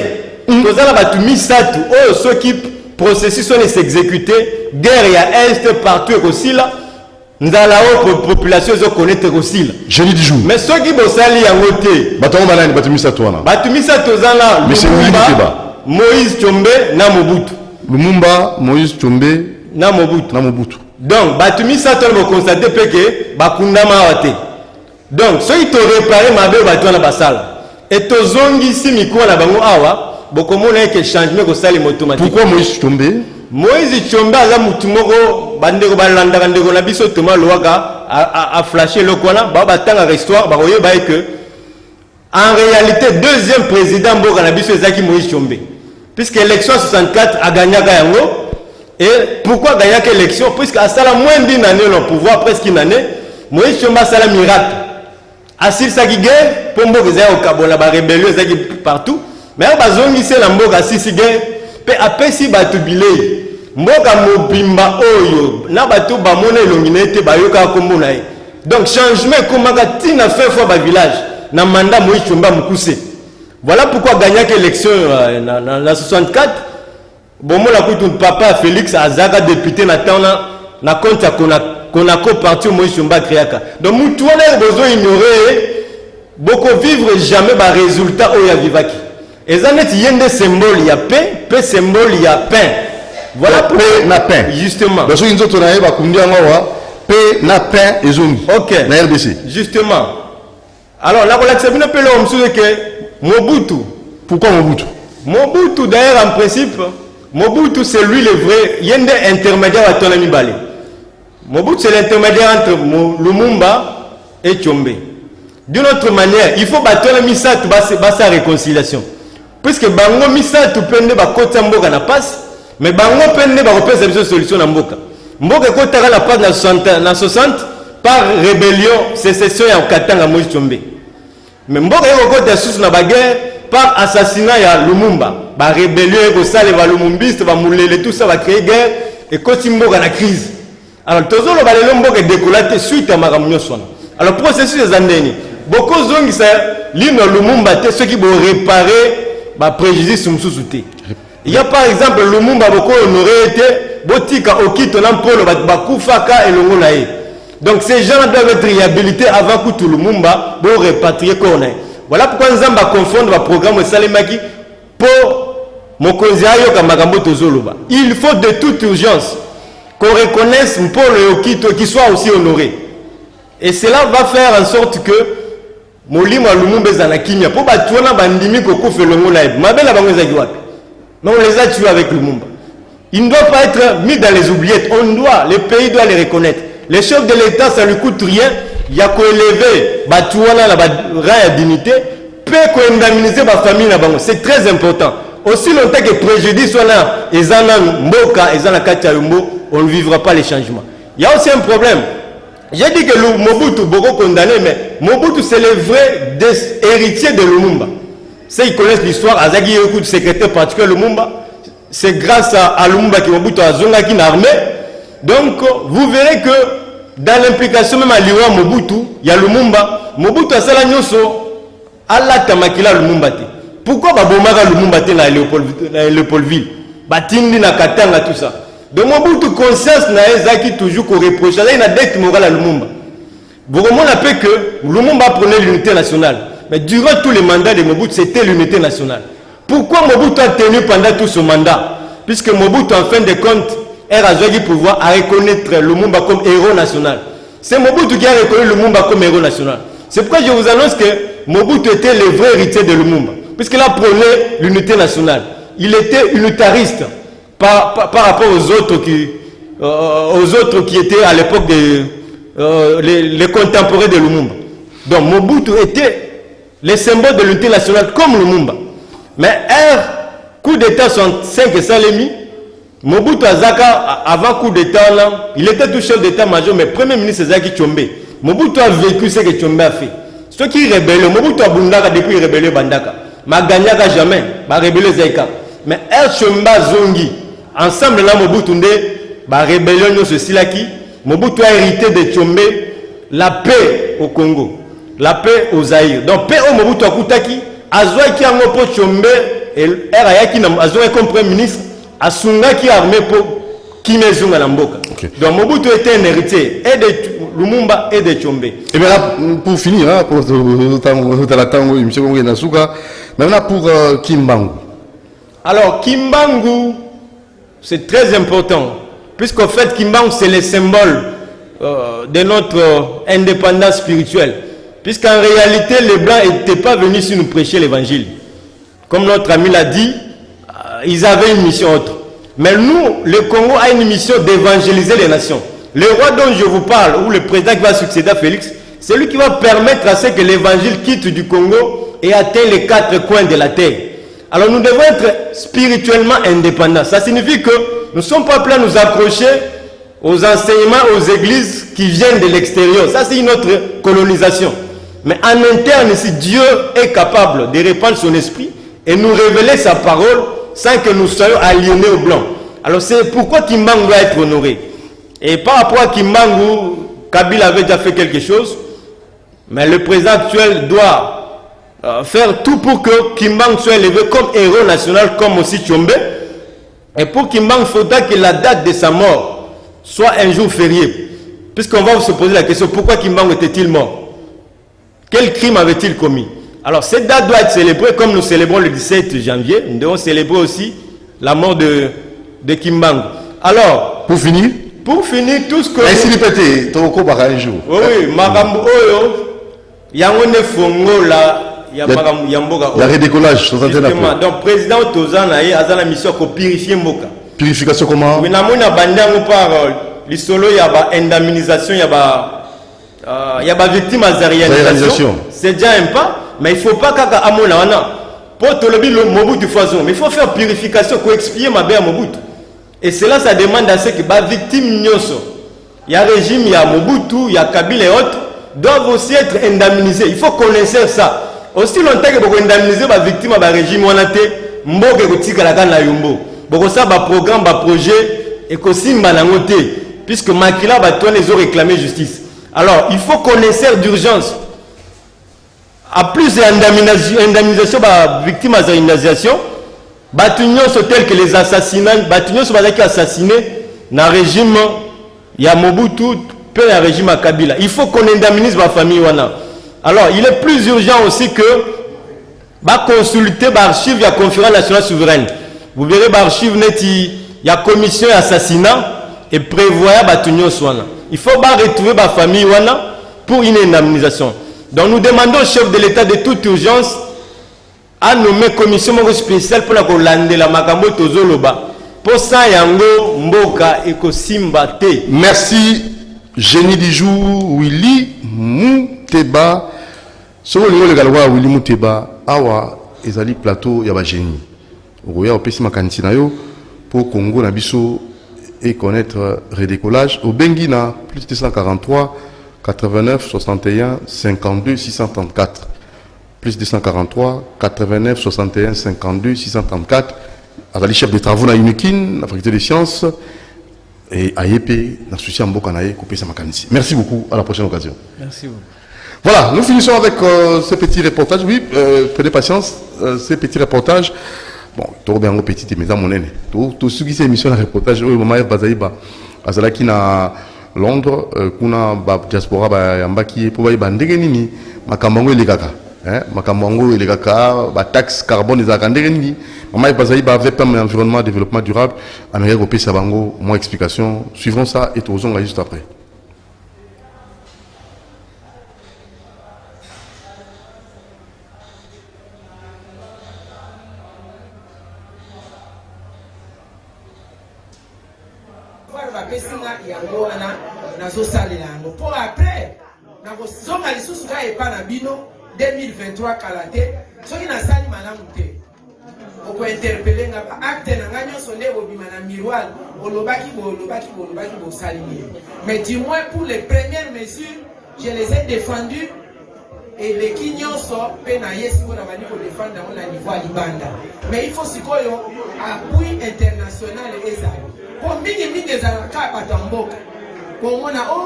kozala batu misatu oyo soki processus on s'exécuter guerre ya est partout ekosila nzala o population zo connaître ekosila jeudi du jour mais soki bosali yango te batongo banani batu misatu wana batu misatu zala Lumumba Moïse Tshombe na Mobutu Lumumba Moïse Tshombe na Mobutu donc batu misatu on constater pe que bakundama wate donc soki to réparer mabe batu na basala et tozongi si mikuwa na bango awa bokomona que changement ko sali automatique pourquoi Moïse Tshombe Moïse Tshombe aza mutu moko bandeko balandaka ndeko na biso Thomas Loaka a flashé le kwana ba batanga histoire ba koyeba que en réalité deuxième président mboka na biso ezaki Moïse Tshombe puisque l'élection 64 a gagné yango et pourquoi gagner l'élection puisque à sala moins d'une année le pouvoir presque une année Moïse Tshombe a sala miracle asile saki guerre pour mboka za okabola ba rébellion ezaki partout mais bazongi c'est la mboka sisi guerre pe apesi batu bilei mboka mobimba oyo na batu bamona elonginete bayoka kombo na ye donc changement komaka tina fait fois ba village na mandat Moïse Tshombe mukuse voilà pourquoi gagner l'élection na 64 bon moi la kutu papa Félix Azaka député na tana na compte Konako parti Moïse Tshombe créaka donc mutu wana besoin ignorer beaucoup vivre jamais ba résultat oya vivaki ezanet yende symbole ya paix symbole ya pain voilà pour na pain justement parce que nzoto na yeba kundi ngwa paix na pain ezongi OK na RDC justement alors là on accepte un peu l'homme sur que Mobutu pourquoi Mobutu d'ailleurs en principe Mobutu c'est lui le vrai yende intermédiaire à Tonami Balé Mobutu c'est l'intermédiaire entre Lumumba et Tshombe d'une autre manière il faut battre misa tu basa réconciliation puisque bango misa tu pende ba kota mboka na passe mais bango pende ba repesa biso solution na mboka mboka ko taka la page na 60 par rébellion sécession ya Katanga Moïse Tshombe mais mboka ko ta sous na baguerre par assassinat ya Lumumba ba rébellion ko sale ba lumumbiste ba mulele tout ça va créer guerre et ko mboka na crise alors tozolo ba le mboka décollaté suite à makamnyo sona alors processus des andeni beaucoup zongi ça lino Lumumba te ceux qui vont réparer ba préjudice mususuté. Il y a par exemple Lumumba beaucoup honoré été botika okito na mpolo bakufaka elongo na ye. Donc ces gens doivent être réhabilités avant que tout Lumumba pour répatrier corne. Voilà pourquoi nous avons confondre le programme Salemaki pour mokonzi ayo ka makambo tozoloba. Il faut de toute urgence qu'on reconnaisse mpolo okito qui soit aussi honoré. Et cela va faire en sorte que Molima Lumumba ezana kimia pour batuona bandimi kokufa elongo na ye. Mabela bango ezaki wapi? Mais on les a tués avec Lumumba. Ils ne doivent pas être mis dans les oubliettes. On doit, le pays doit les reconnaître. Les chefs de l'État, ça ne lui coûte rien. Il y a qu'à élever Batouana, la rang et dignité, peut indemniser ma famille. C'est très important. Aussi longtemps que préjudice soit là, et Zana Mboka, et Zana Katiayumbo, on ne vivra pas les changements. Il y a aussi un problème. J'ai dit que Mobutu, beaucoup condamné, mais Mobutu, c'est le vrai héritier de Lumumba. Ceux qui connaissent l'histoire, Azagi Yokou, secrétaire particulier Lumumba, c'est grâce à Lumumba qui Mobutu a zonga qui armée. Donc, vous verrez que dans l'implication même à l'Iran Mobutu, il y a Lumumba. Mobutu a sala nyoso, Allah tamakila Lumumba te. Pourquoi Babomara Lumumba te na Léopoldville, Batindi na Katanga tout ça. Donc Mobutu conscience na ezaki toujours qu'on reproche. Il y a une dette morale à Lumumba. Vous remarquez que Lumumba prenait l'unité nationale. Mais durant tous les mandats de Mobutu, c'était l'unité nationale. Pourquoi Mobutu a tenu pendant tout ce mandat? Puisque Mobutu, en fin de compte, a choisi pouvoir à reconnaître Lumumba comme héros national. C'est Mobutu qui a reconnu Lumumba comme héros national. C'est pourquoi je vous annonce que Mobutu était le vrai héritier de Lumumba. Puisqu'il a prôné l'unité nationale. Il était unitariste par rapport aux autres qui étaient à l'époque les contemporains de Lumumba. Donc Mobutu était les symboles de l'unité nationale comme Lumumba. Mais coup d'État 65 et Salemi, Mobutu Azaka, avant coup d'État, il était tout chef d'État-major, mais premier ministre Zaki Tshombe. Mobutu a vécu ce que Tshombe a fait. Ceux qui rébellent, Mobutu a Bundaka depuis rébellé Bandaka. Ma gagnaka jamais, ma rébellé Zaika. Mais Tshombe Zongi, ensemble là, Mobutu Nde, ma rébellion ceci là qui, Mobutu a hérité de Tshombe la paix au Congo. La paix au Zaïre. Donc, paix au Mobutu Akutaki, Azoua qui a un peu Tshombe, et Erayaki Azoua comme premier ministre, Asunga qui a armé pour Kimezunga Namboka. Donc, Mobutu était un héritier, et de Lumumba et de Tshombe. Et bien là, pour finir, hein, pour la tango, M. Kongo Nasuka, maintenant pour Kimbangu. Alors, Kimbangu, c'est très important, puisqu'en fait, Kimbangu, c'est le symbole de notre indépendance spirituelle. Puisqu'en réalité, les Blancs n'étaient pas venus ici nous prêcher l'évangile. Comme notre ami l'a dit, ils avaient une mission autre. Mais nous, le Congo a une mission d'évangéliser les nations. Le roi dont je vous parle, ou le président qui va succéder à Félix, c'est lui qui va permettre à ce que l'évangile quitte du Congo et atteigne les 4 coins de la terre. Alors nous devons être spirituellement indépendants. Ça signifie que nous ne sommes pas prêts à nous accrocher aux enseignements, aux églises qui viennent de l'extérieur. Ça, c'est une autre colonisation. Mais en interne, si Dieu est capable de répandre son esprit et nous révéler sa parole sans que nous soyons aliénés aux Blancs. Alors c'est pourquoi Kimbangu doit être honoré. Et par rapport à Kimbangu, Kabila avait déjà fait quelque chose, mais le président actuel doit faire tout pour que Kimbangu soit élevé comme héros national, comme aussi Tshombe. Et pour Kimbangu, il faudra que la date de sa mort soit un jour férié. Puisqu'on va se poser la question, pourquoi Kimbangu était-il mort? Quel crime avait-il commis? Alors cette date doit être célébrée comme nous célébrons le 17 janvier. Nous devons célébrer aussi la mort de Kimbangu. Alors, pour finir, tout ce que... Ainsi répété, tu vas un jour. Oui, Marambo Oyo, Yangone Fongo, la redécollage, donc président Tozan a la mission de purifier Mboka. Purification comment? Mais nous avons par l'isolo, il y a une indemnisation, il y a des victimes à réalisation. C'est déjà un pas, mais il ne faut pas qu'à Amona. Pour te le Mobutu façon, mais il faut faire purification pour expier ma belle Mobutu. Et cela, ça demande à ce que les victimes, il y a régime, il y a Mobutu, il y a Kabila et autres, doivent aussi être indemnisés. Il faut connaître ça. Aussi longtemps que vous indemnisez les victimes du régime, on a été mboke kotika la kana yombo. Boko ça ba programme, ba projet et kosimba na ngote puisque Makila ba toi les ont réclamé justice. Alors, il faut connaître d'urgence. À plus d'indemnisation ba victimes à indemnisation, batunions sont tels que les assassinats, batunions sont qui assassinés dans le régime il y a Mobutu, peu le régime à Kabila. Il faut qu'on indemnise ma famille wana. Alors, il est plus urgent aussi que consulter l'archive de la conférence nationale souveraine. Vous verrez l'archive il y a commission d'assassinat et prévoit batunion soana. Il faut retrouver ma famille wana pour une indemnisation. Donc nous demandons au chef de l'État de toute urgence à nommer une commission spéciale pour la Kolande la Makambo Tozoloba. Pour ça yango mboka et kosimba te. Merci Génie du jour Willy Mouteba. Selon le galwa Willy Mouteba, awa ezali plateau ya ba génie. Oya opesi makanisi na yo pour Congo na biso et connaître redécollage au Benguina plus 243 89 61 52 634 plus 243 89 61 52 634 azali chef de travaux na Unikin la faculté des sciences et AEP na souci mboka na ye kopesa makanisi. Merci beaucoup, à la prochaine occasion. Merci beaucoup. Voilà, nous finissons avec ce petit reportage. Oui, prenez patience, ces petits reportages. Bon, tout bien petit, mais dans mon aîné. Tout ce qui est émission de reportage, oui, maman Bazaïba, Azalaki na Londres, kuna diaspora ba yambaki pour ba ndenge nini makambango elegaka. Makambango elegaka ba taxe carbone ezaka ndenge nini. Maman Bazaïba VPM environnement développement durable, Amérique au pays Sabango, moins explication. Suivrons ça et tout juste après. Pour après, zonga lisusu ka epa na bino 2023 kalate soki na sali malamu te oko interpeller nga acte na nga nyonso nde bobima na miroir olobaki bo sali ni. Mais du moins pour les premières mesures je les ai défendues et les kinyonso pe na yesi ko na bani ko défendre dans la niveau à libanda. Mais il faut sikoyo appui international ezali pour mingi ezala ka batamboka. Oh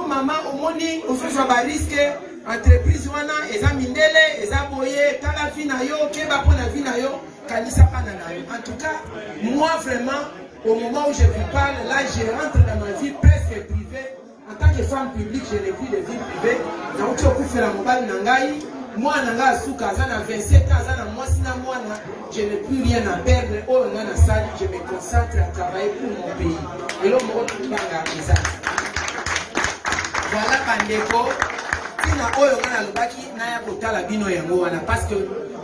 maman, omoni officiel ba risque entreprise wana eza mindele eza boye tala fina yo keba pona fina yo kanisa pana na yo. En tout cas, moi vraiment au moment où je vous parle là je rentre dans ma vie presque privée en tant que femme publique, je n'ai plus de vie privée. Na ucho kufela mobali na ngai moi na ngai suka za na 27 ans za na mwasi na mwana je n'ai plus rien à perdre. Oh nga na salle, je me concentre à travailler pour mon pays. Et là mo banga ça. Voilà bandeko tina oyo ngana lobaki na ya kotala bino yango wana parce que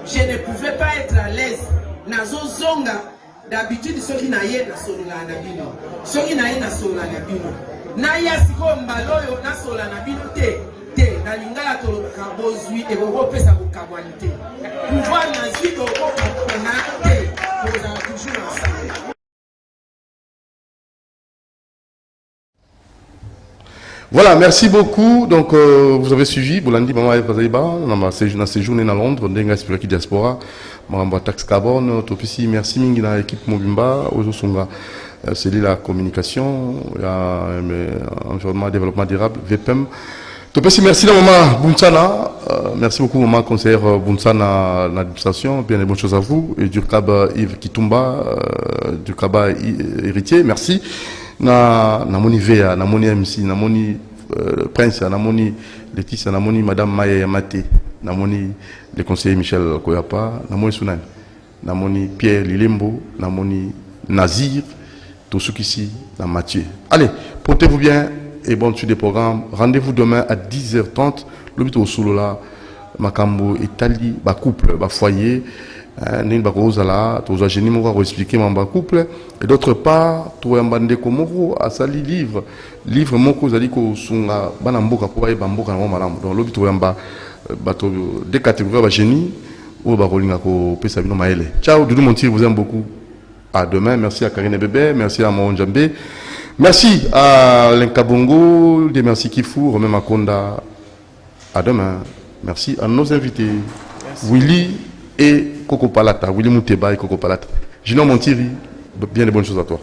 je ne pouvais pas être à l'aise nazo zonga d'habitude soki na ye na solola na bino soki na ye na solola na bino na ya siko mbaloyo na solola na bino te na lingala tolobaka bozwi e bopesa bokabwani te pouvoir na zwi kokopona te kozala toujours ensemble. Voilà, merci beaucoup. Donc, vous avez suivi Bolandi Mama Bazaïba, dans séjourné à Londres, dans la diaspora, Maramba Tax Carbone, Topisi, merci Mingi dans l'équipe Mobimba, Ozosunga, c'est la communication, environnement, développement durable, VPM. Topisi, merci la Maman Bounsana, merci beaucoup Maman conseillère Bounsana dans l'administration, bien des bonnes choses à vous, et Durkaba Yves Kitumba, Durkaba héritier, merci. Na moni Vea, na moni MC, na moni Prince, na moni Laetitia, na moni Madame Maya Yamate, na moni le conseiller Michel Koyapa, na moni Sunan, na moni Pierre Lilembo, na moni Nazir, tout ce qui ici, na Mathieu. Allez, portez-vous bien et bonne suite des programmes. Rendez-vous demain à 10h30. L'objet au solo là, Makambo, Italie, ba couple, ba foyer. Nin bakozala toza génie moko expliquer mamba couple et d'autre part to yambande komoko asali livre moko zali ko sunga bana mboka ko ba mboka na malamu donc lobi to yamba bato des catégories ba génie ou ba kolinga ko pesa bino maele. Ciao Doudou Montier, vous aime beaucoup. À demain. Merci à Karine Bébé. Merci à Mon Djambé. Merci à L'Inkabongo. Merci Kifou. Romain Makonda. À demain. Merci à nos invités. Merci. Willy et Coco Palata. Willy Mouteba et Coco Palata. Gino Montiri. Bien de bonnes choses à toi.